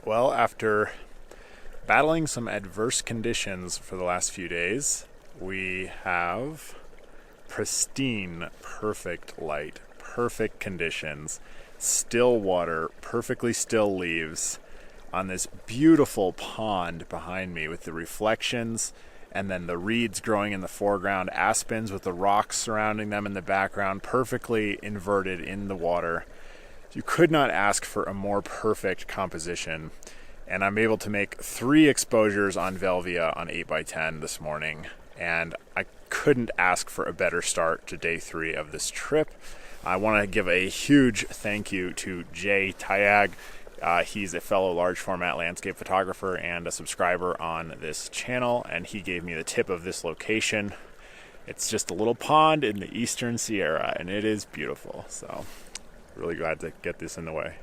Well, after battling some adverse conditions for the last few days, we have pristine, perfect light, perfect conditions, still water, perfectly still leaves on this beautiful pond behind me with the reflections and then the reeds growing in the foreground, aspens with the rocks surrounding them in the background, perfectly inverted in the water. You could not ask for a more perfect composition, and I'm able to make 3 exposures on Velvia on 8x10 this morning, and I couldn't ask for a better start to day 3 of this trip. I want to give a huge thank you to Jay Tyag. He's a fellow large format landscape photographer and a subscriber on this channel, and he gave me the tip of this location. It's just a little pond in the Eastern Sierra, and it is beautiful, so really glad to get this in the way.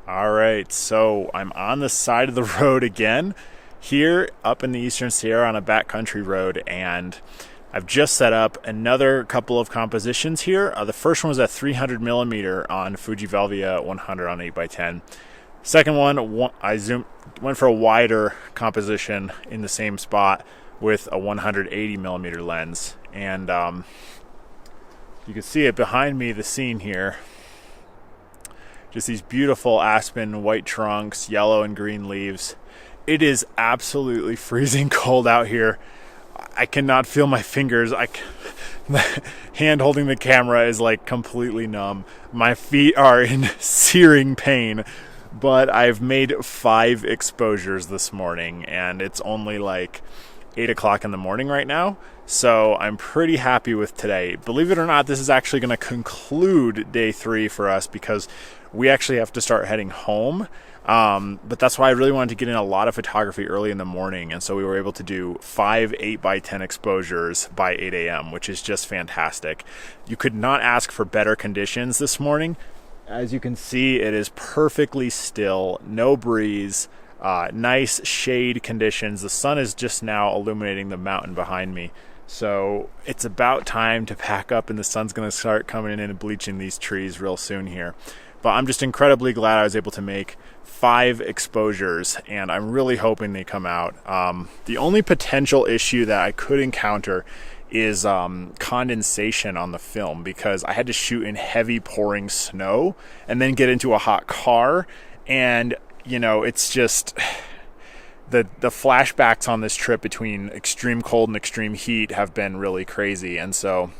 All right, so I'm on the side of the road again here up in the Eastern Sierra on a backcountry road, and I've just set up another couple of compositions here. The first one was at 300 millimeter on Fujifilm Velvia 100 on 8x10. Second one, I went for a wider composition in the same spot with a 180 millimeter lens, and you can see it behind me, the scene here. Just these beautiful aspen white trunks, yellow and green leaves. It is absolutely freezing cold out here. I cannot feel my fingers. The hand holding the camera is like completely numb. My feet are in searing pain, but I've made 5 exposures this morning, and it's only like 8 o'clock in the morning right now. So I'm pretty happy with today. Believe it or not, this is actually going to conclude day 3 for us because we actually have to start heading home. But that's why I really wanted to get in a lot of photography early in the morning. And so we were able to do 5 8x10 exposures by 8 a.m., which is just fantastic. You could not ask for better conditions this morning. As you can see, it is perfectly still, no breeze, nice shade conditions. The sun is just now illuminating the mountain behind me. So it's about time to pack up, and the sun's going to start coming in and bleaching these trees real soon here. But I'm just incredibly glad I was able to make 5 exposures, and I'm really hoping they come out. The only potential issue that I could encounter is condensation on the film, because I had to shoot in heavy pouring snow and then get into a hot car, and you know, it's just the flashbacks on this trip between extreme cold and extreme heat have been really crazy. And so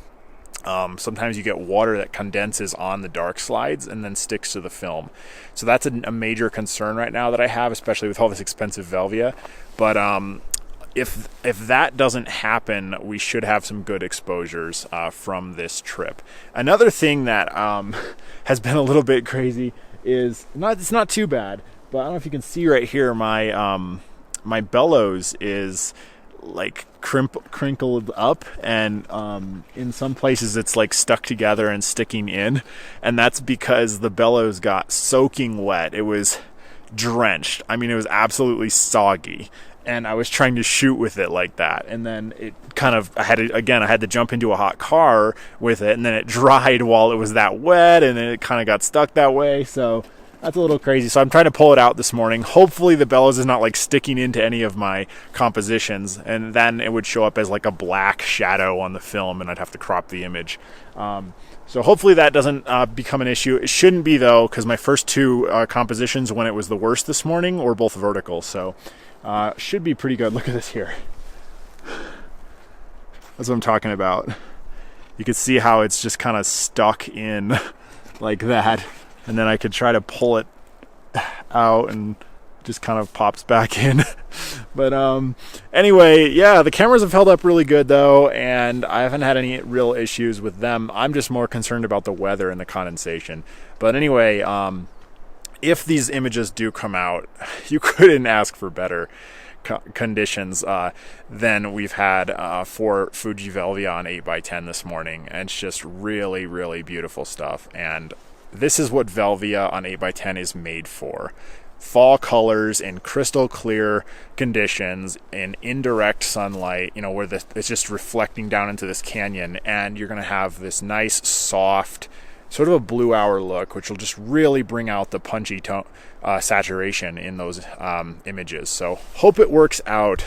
sometimes you get water that condenses on the dark slides and then sticks to the film. So that's a major concern right now that I have, especially with all this expensive Velvia. But if that doesn't happen, we should have some good exposures from this trip. Another thing that has been a little bit crazy is it's not too bad, but I don't know if you can see right here, my bellows is like crinkled up, and in some places it's like stuck together and sticking in, and that's because the bellows got soaking wet. It was drenched. I mean, it was absolutely soggy, and I was trying to shoot with it like that, and then it kind of, I had to jump into a hot car with it, and then it dried while it was that wet, and then it kind of got stuck that way. So that's a little crazy. So I'm trying to pull it out this morning. Hopefully the bellows is not like sticking into any of my compositions, and then it would show up as like a black shadow on the film, and I'd have to crop the image. So hopefully that doesn't become an issue. It shouldn't be though, because my first 2 compositions when it was the worst this morning were both vertical. So should be pretty good. Look at this here. That's what I'm talking about. You can see how it's just kind of stuck in like that. And then I could try to pull it out and just kind of pops back in. But anyway, yeah, the cameras have held up really good though, and I haven't had any real issues with them. I'm just more concerned about the weather and the condensation. But anyway, if these images do come out, you couldn't ask for better conditions than we've had for Fuji Velvia on 8x10 this morning. And it's just really, really beautiful stuff. And this is what Velvia on 8x10 is made for. Fall colors in crystal clear conditions in indirect sunlight, you know, where it's just reflecting down into this canyon, and you're going to have this nice soft sort of a blue hour look, which will just really bring out the punchy tone saturation in those images. So hope it works out.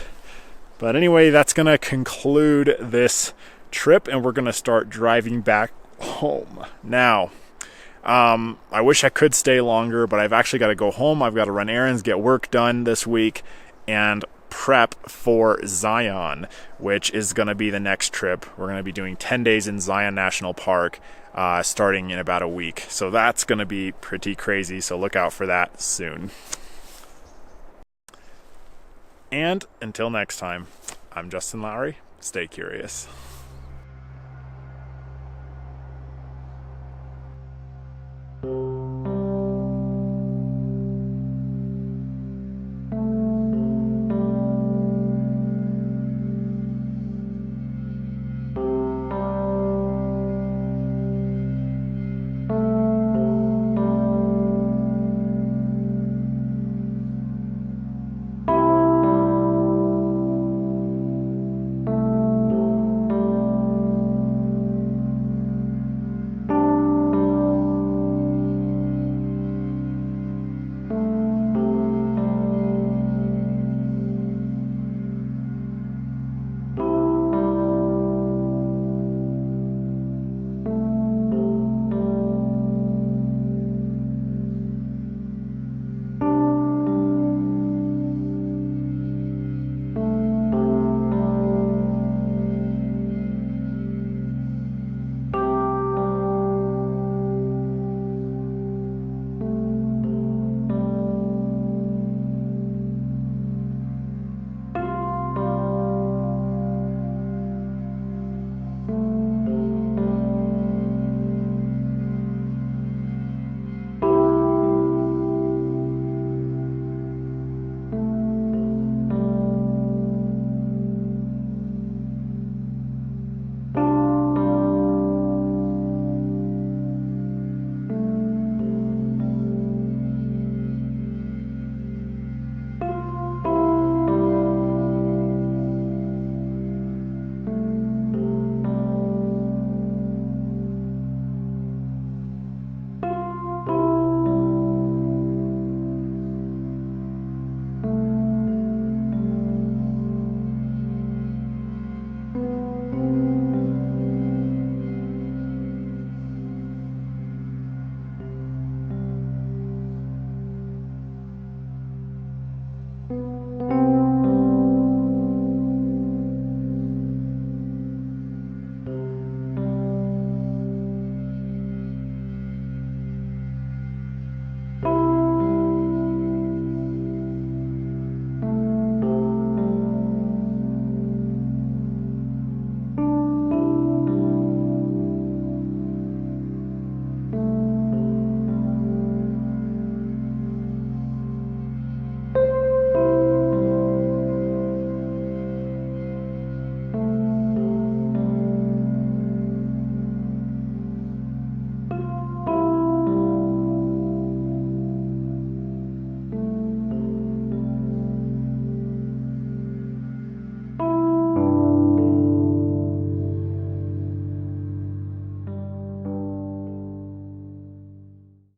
But anyway, that's going to conclude this trip, and we're going to start driving back home now. I wish I could stay longer, but I've actually got to go home. I've got to run errands, get work done this week, and prep for Zion, which is going to be the next trip. We're going to be doing 10 days in Zion National Park, starting in about a week. So that's going to be pretty crazy. So look out for that soon. And until next time, I'm Justin Lowry. Stay curious.